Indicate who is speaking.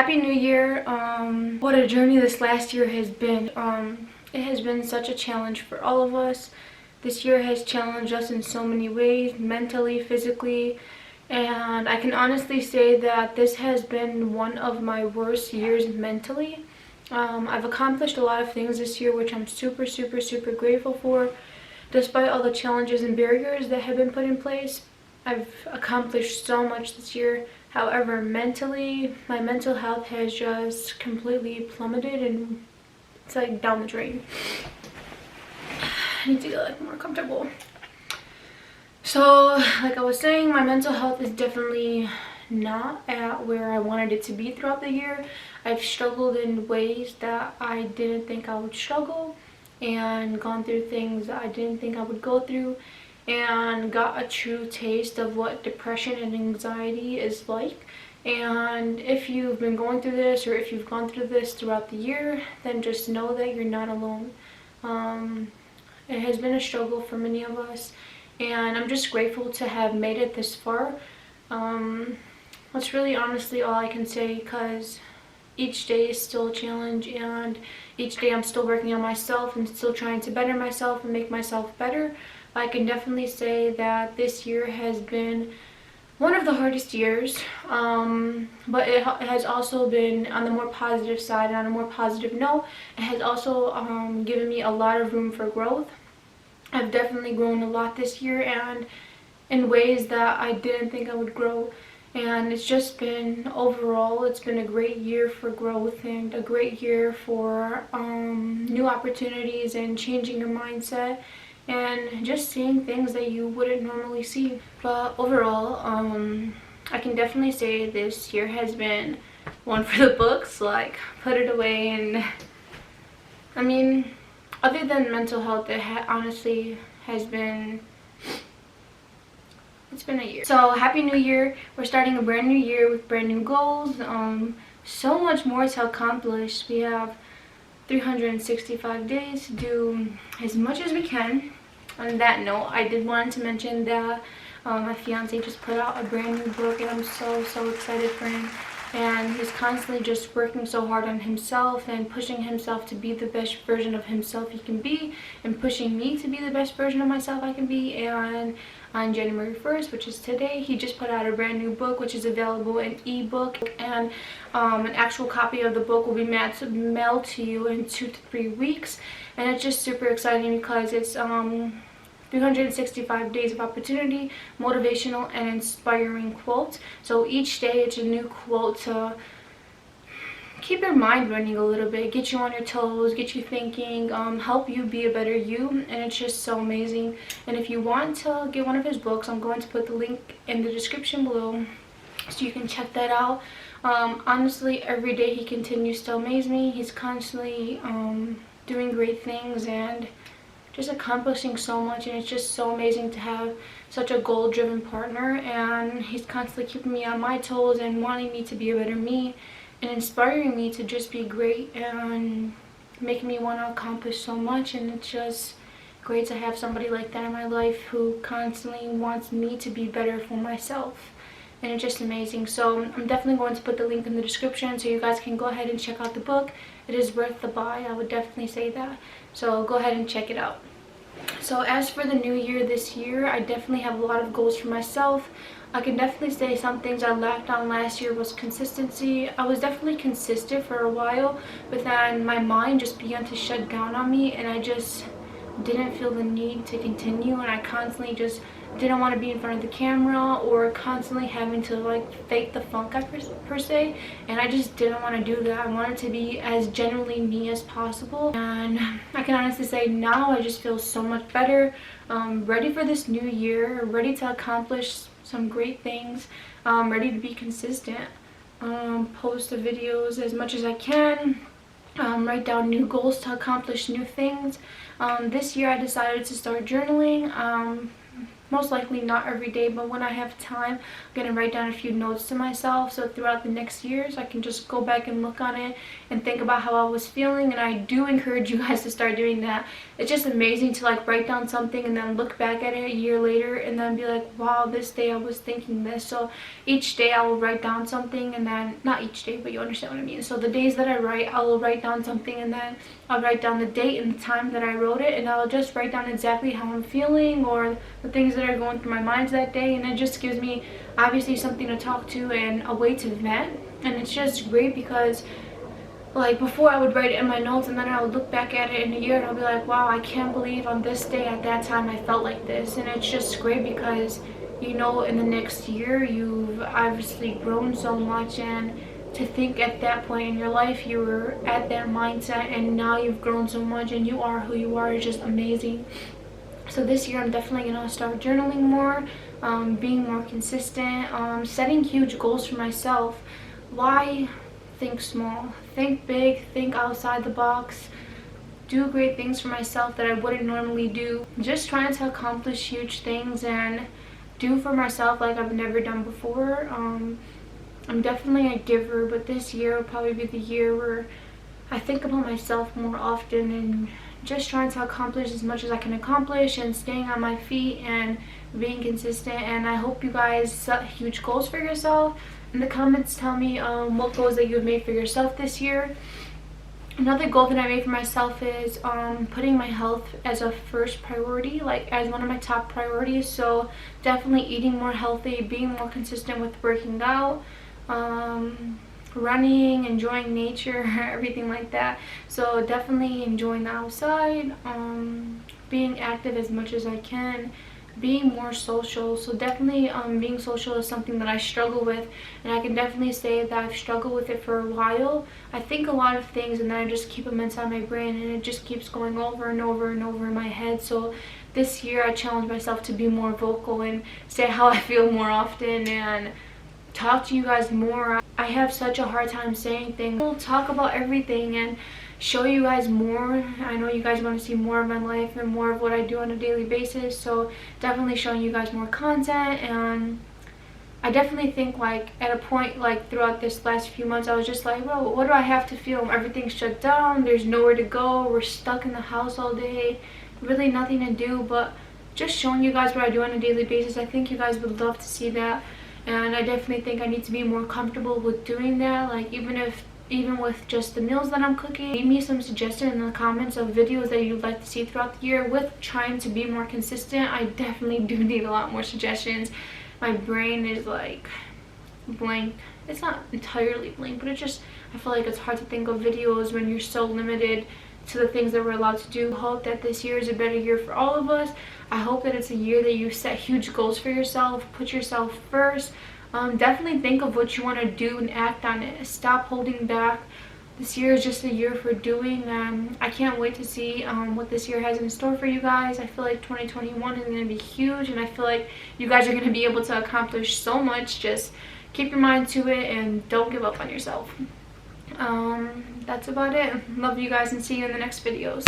Speaker 1: Happy New Year. What a journey this last year has been. It has been such a challenge for all of us. This year has challenged us in so many ways, mentally, physically, and I can honestly say that this has been one of my worst years mentally. I've accomplished a lot of things this year, which I'm super grateful for. Despite all the challenges and barriers that have been put in place, I've accomplished so much this year. However, mentally, my mental health has just completely plummeted and it's like down the drain. I need to get like more comfortable. So, like I was saying, my mental health is definitely not at where I wanted it to be throughout the year. I've struggled in ways that I didn't think I would struggle, and gone through things that I didn't think I would go through, and got a true taste of what depression and anxiety is like. And if you've been going through this, or if you've gone through this throughout the year, then just know that you're not alone. It has been a struggle for many of us, and I'm just grateful to have made it this far. That's really honestly all I can say, because each day is still a challenge, and each day I'm still working on myself and still trying to better myself and make myself better. I can definitely say that this year has been one of the hardest years, but it has also been on the more positive side. And on a more positive note, it has also given me a lot of room for growth. I've definitely grown a lot this year, and in ways that I didn't think I would grow. And it's just been, overall, it's been a great year for growth and a great year for new opportunities and changing your mindset and just seeing things that you wouldn't normally see. But overall, I can definitely say this year has been one for the books. Like, put it away. And I mean, other than mental health, it honestly has been, it's been a year. So happy new year. We're starting a brand new year with brand new goals. So much more to accomplish. We have 365 days to do as much as we can. On that note, I did want to mention that my fiance just put out a brand new book, and I'm so excited for him. And he's constantly just working so hard on himself and pushing himself to be the best version of himself he can be, and pushing me to be the best version of myself I can be. And on January 1st, which is today, he just put out a brand new book, which is available in ebook, and an actual copy of the book will be mailed to you in 2 to 3 weeks. And it's just super exciting because it's 365 days of opportunity, motivational and inspiring quotes. So each day it's a new quote to keep your mind running a little bit, get you on your toes, get you thinking, help you be a better you. And it's just so amazing. And if you want to get one of his books, I'm going to put the link in the description below so you can check that out. Honestly, every day he continues to amaze me. He's constantly doing great things and just accomplishing so much, and it's just so amazing to have such a goal-driven partner. And he's constantly keeping me on my toes and wanting me to be a better me and inspiring me to just be great and making me want to accomplish so much. And it's just great to have somebody like that in my life who constantly wants me to be better for myself. And it's just amazing. So I'm definitely going to put the link in the description so you guys can go ahead and check out the book. It is worth the buy, I would definitely say that. So go ahead and check it out. So as for the new year this year, I definitely have a lot of goals for myself. I can definitely say some things I lacked on last year was consistency. I was definitely consistent for a while, but then my mind just began to shut down on me, and I just didn't feel the need to continue. And I constantly just didn't want to be in front of the camera or constantly having to like fake the funk per se, and I just didn't want to do that. I wanted to be as genuinely me as possible, and I can honestly say now I just feel so much better, ready for this new year, ready to accomplish some great things, ready to be consistent, post the videos as much as I can, write down new goals to accomplish new things. This year I decided to start journaling. most likely not every day, but when I have time, I'm going to write down a few notes to myself, so throughout the next years I can just go back and look on it and think about how I was feeling. And I do encourage you guys to start doing that. It's just amazing to like write down something and then look back at it a year later and then be like, wow, this day I was thinking this. So each day I will write down something, and then not each day, but you understand what I mean. So the days that I write, I will write down something, and then I'll write down the date and the time that I wrote it, and I'll just write down exactly how I'm feeling or the things that are going through my mind that day. And it just gives me obviously something to talk to and a way to vent. And it's just great because like before I would write it in my notes, and then I would look back at it in a year and I'll be like, wow, I can't believe on this day at that time I felt like this. And it's just great because, you know, in the next year you've obviously grown so much, and to think at that point in your life you were at that mindset and now you've grown so much and you are who you are is just amazing. So this year I'm definitely going to start journaling more, being more consistent, setting huge goals for myself. Why think small? Think big, think outside the box, do great things for myself that I wouldn't normally do. Just trying to accomplish huge things and do for myself like I've never done before. I'm definitely a giver, but this year will probably be the year where I think about myself more often and just trying to accomplish as much as I can accomplish and staying on my feet and being consistent. And I hope you guys set huge goals for yourself. In the comments, tell me what goals that you've made for yourself this year. Another goal that I made for myself is putting my health as a first priority, like as one of my top priorities. So definitely eating more healthy, being more consistent with working out, running, enjoying nature, everything like that. So definitely enjoying the outside, being active as much as I can, being more social. So definitely being social is something that I struggle with, and I can definitely say that I've struggled with it for a while. I think a lot of things and then I just keep them inside my brain, and it just keeps going over and over and over in my head. So this year I challenged myself to be more vocal and say how I feel more often and talk to you guys more. I have such a hard time saying things. I'll talk about everything and show you guys more. I know you guys want to see more of my life and more of what I do on a daily basis, so definitely showing you guys more content. And I definitely think like at a point like throughout this last few months I was just like, well, what do I have to film? Everything's shut down, there's nowhere to go, we're stuck in the house all day, really nothing to do. But just showing you guys what I do on a daily basis, I think you guys would love to see that. And I definitely think I need to be more comfortable with doing that, like even with just the meals that I'm cooking. Leave me some suggestions in the comments of videos that you'd like to see throughout the year. With trying to be more consistent, I definitely do need a lot more suggestions. My brain is like blank. It's not entirely blank, but it just, I feel like it's hard to think of videos when you're so limited to the things that we're allowed to do. I hope that this year is a better year for all of us. I hope that it's a year that you set huge goals for yourself, put yourself first. Definitely think of what you want to do and act on it. Stop holding back. This year is just a year for doing. I can't wait to see what this year has in store for you guys. I feel like 2021 is going to be huge, and I feel like you guys are going to be able to accomplish so much. Just keep your mind to it and don't give up on yourself. That's about it. Love you guys and see you in the next videos.